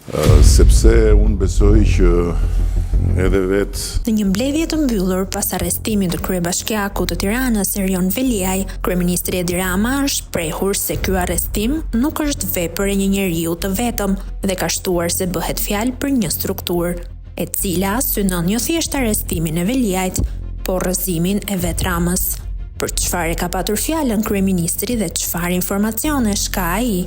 Sepse unë besoj që edhe vetë. Në një mbledhje të mbyllur pas arrestimit të kryebashkiakut të Tiranës Erion Veliaj, kryeministri Edi Rama është shprehur se ky arrestim nuk është vepër e një njeriu të vetëm dhe ka shtuar se bëhet fjalë për një strukturë, e cila synon jo thjesht arrestimin e Veliajt, por rrëzimin e vet Ramës. Për çfarë ka patur fjalën kryeministri dhe çfarë informacionesh ka ai?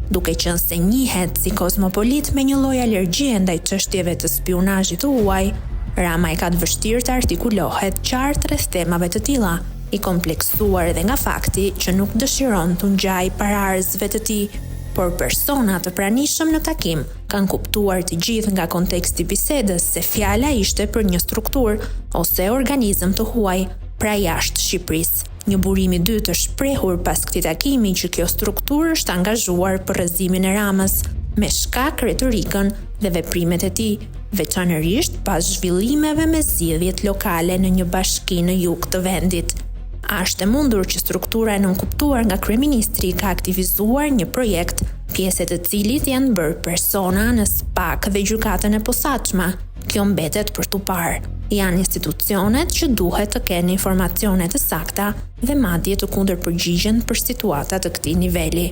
Duke qenë se njihet si kozmopolit me një lloj alergjie ndaj çështjeve të spionazhit të huaj, Rama e ka të vështirë të artikulohet qartë rreth temave të tilla, i kompleksuar edhe nga fakti që nuk dëshiron të ngjajë paraardhësve të tij, por persona të pranishëm në takim kanë kuptuar të gjithë nga konteksti i bisedës se fjala ishte për një strukturë ose organizëm të huaj, pra jashtë Shqipërisë. Një burim i dytë është shprehur pas këtij takimi që kjo strukturë është angazhuar për rrëzimin e Ramës, me shkak retorikën dhe veprimet e tij, veçanërisht pas zhvillimeve me zgjedhjet lokale në një bashki në jug të vendit. Është e mundur që struktura e nënkuptuar nga kryeministri ka aktivizuar një projekt, pjesë të cilit janë bërë persona në SPAK dhe gjykatën e posaçme. Kjo mbetet për tu parë. Janë institucionet që duhet të kenë informacione të sakta dhe madje të kundërpërgjigjen për situata të këtij niveli.